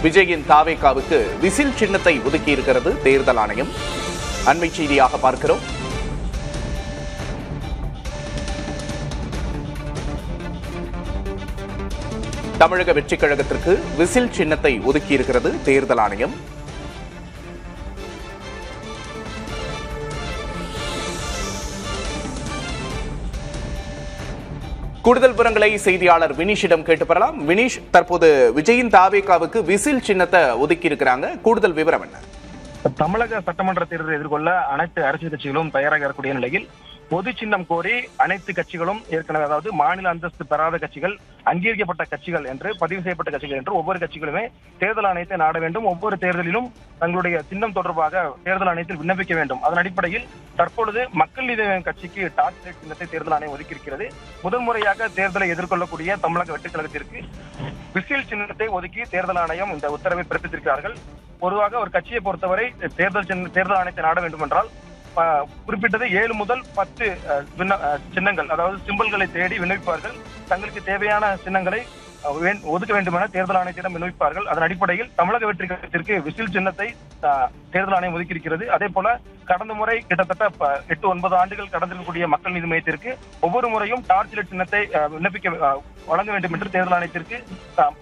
விஜயின் தாவேகாவுக்கு விசில் சின்னத்தை ஒதுக்கியிருக்கிறது தேர்தல் ஆணையம். அண்மை செய்தியாக பார்க்கிறோம். தமிழக வெற்றிக் கழகத்திற்கு விசில் சின்னத்தை ஒதுக்கியிருக்கிறது தேர்தல் ஆணையம். கூடுதல் விவரங்களை செய்தியாளர் வினீஷிடம் கேட்டு பெறலாம். வினீஷ், தற்போது விஜயின் தாவேகாவுக்கு விசில் சின்னத்தை ஒதுக்கி இருக்கிறாங்க. கூடுதல் விவரம் என்ன? தமிழக சட்டமன்ற தேர்தலை எதிர்கொள்ள அனைத்து அரசியல் கட்சிகளும் தயாராக இருக்கக்கூடிய நிலையில் பொது சின்னம் கோரி அனைத்து கட்சிகளும் ஏற்கனவே, அதாவது மாநில அந்தஸ்து பெறாத கட்சிகள், அங்கீகரிக்கப்பட்ட கட்சிகள் என்று பதிவு செய்யப்பட்ட கட்சிகள் என்று ஒவ்வொரு கட்சிகளுமே தேர்தல் ஆணையத்தை நாட வேண்டும். ஒவ்வொரு தேர்தலிலும் தங்களுடைய சின்னம் தொடர்பாக தேர்தல் ஆணையத்தில் விண்ணப்பிக்க வேண்டும். அதன் அடிப்படையில் தற்பொழுது மக்கள் நீதி மய்யம் கட்சிக்கு டார்ச் லைட் சின்னத்தை தேர்தல் ஆணையம் ஒதுக்கியிருக்கிறது. முதன்முறையாக தேர்தலை எதிர்கொள்ளக்கூடிய தமிழக வெற்றிக் கழகத்திற்கு விசில் சின்னத்தை ஒதுக்கி தேர்தல் ஆணையம் இந்த உத்தரவை பிறப்பித்திருக்கிறார்கள். பொதுவாக ஒரு கட்சியை பொறுத்தவரை தேர்தல் ஆணையத்தை நாட வேண்டும் என்றால் குறிப்பிட்டது 7 முதல் 10 சின்னங்கள், அதாவது சிம்பல்களை தேடி விண்ணப்பிப்பார்கள். தங்களுக்கு தேவையான சின்னங்களை ஒதுக்க வேண்டும் என தேர்தல் ஆணையத்திடம் விண்ணப்பிப்பார்கள். அதன் அடிப்படையில் தமிழக வெற்றி கழகத்திற்கு விசில் சின்னத்தை தேர்தல் ஆணையம் ஒதுக்கியிருக்கிறது. அதே போல கடந்த முறை கிட்டத்தட்ட 8-9 ஆண்டுகள் கடந்திருக்கக்கூடிய மக்கள் நீதி மையத்திற்கு ஒவ்வொரு முறையும் டார்ச் லைட் சின்னத்தை வழங்க வேண்டும் என்று தேர்தல் ஆணையத்திற்கு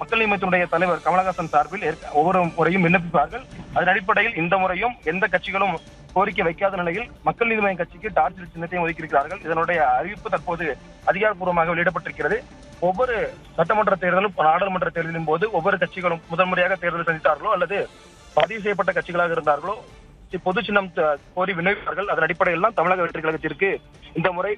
மக்கள் நீதி மையத்தினுடைய தலைவர் கமலஹாசன் சார்பில் ஒவ்வொரு முறையும் விண்ணப்பிப்பார்கள். அதன் அடிப்படையில் இந்த முறையும் எந்த கட்சிகளும் கோரிக்கை வைக்காத நிலையில் மக்கள் நீதி மய்யம் கட்சிக்கு டார்ச் லைட் சின்னத்தையும் ஒதுக்கியிருக்கிறார்கள். இதனுடைய அறிவிப்பு தற்போது அதிகாரப்பூர்வமாக வெளியிடப்பட்டிருக்கிறது. ஒவ்வொரு சட்டமன்ற தேர்தலும் நாடாளுமன்ற தேர்தலின் போது ஒவ்வொரு கட்சிகளும் முதன்முறையாக தேர்தல் சந்தித்தார்களோ அல்லது பதிவு செய்யப்பட்ட கட்சிகளாக இருந்தார்களோ பொது சின்னம் கோரி விண்ணப்பிப்பார்கள். அதன் அடிப்படையில் தான் தமிழக வெற்றிக் கழகத்திற்கு இந்த முறை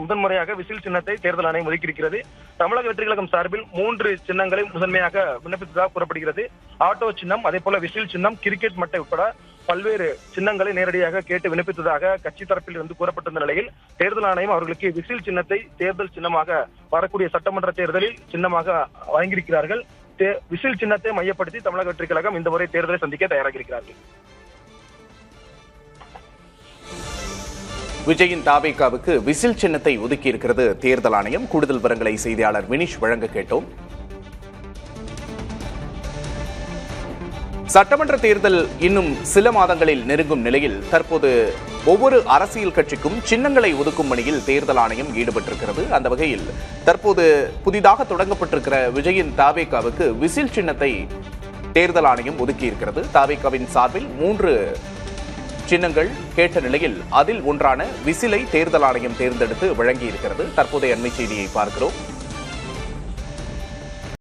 முதன்முறையாக விசில் சின்னத்தை தேர்தல் ஆணையம் ஒதுக்கியிருக்கிறது. தமிழக வெற்றிக் கழகம் சார்பில் 3 சின்னங்களை முதன்மையாக விண்ணப்பித்ததாக கூறப்படுகிறது. ஆட்டோ சின்னம், அதே போல விசில் சின்னம், கிரிக்கெட் மட்டை உட்பட பல்வேறு சின்னங்களை நேரடியாக கேட்டு விண்ணப்பித்ததாக கட்சி தரப்பில் இருந்து கூறப்பட்டிருந்த நிலையில் தேர்தல் ஆணையம் அவர்களுக்கு விசில் சின்னத்தை தேர்தல் சின்னமாக வரக்கூடிய சட்டமன்ற தேர்தலில் சின்னமாக வழங்கியிருக்கிறார்கள். விசில் சின்னத்தை மையப்படுத்தி தமிழக வெற்றிக் கழகம் இந்த முறை தேர்தலை சந்திக்க தயாராக இருக்கிறார்கள். விஜயின் தாவேகாவுக்கு விசில் சின்னத்தை ஒதுக்கி இருக்கிறது தேர்தல் ஆணையம். கூடுதல் விவரங்களை செய்தியாளர் வினீஷ் வழங்க கேட்டோம். சட்டமன்ற தேர்தல் இன்னும் சில மாதங்களில் நெருங்கும் நிலையில் தற்போது ஒவ்வொரு அரசியல் கட்சிக்கும் சின்னங்களை ஒதுக்கும் பணியில் தேர்தல் ஆணையம் ஈடுபட்டிருக்கிறது. அந்த வகையில் தற்போது புதிதாக தொடங்கப்பட்டிருக்கிற விஜயின் தாவேகாவுக்கு விசில் சின்னத்தை தேர்தல் ஆணையம் ஒதுக்கி இருக்கிறது. தாவேகாவின் சார்பில் 3 சின்னங்கள் கேட்ட நிலையில் அதில் ஒன்றான விசிலை தேர்தல் ஆணையம் தேர்ந்தெடுத்து வழங்கி இருக்கிறது. தற்போதைய அண்மை செய்தியை பார்க்கிறோம்.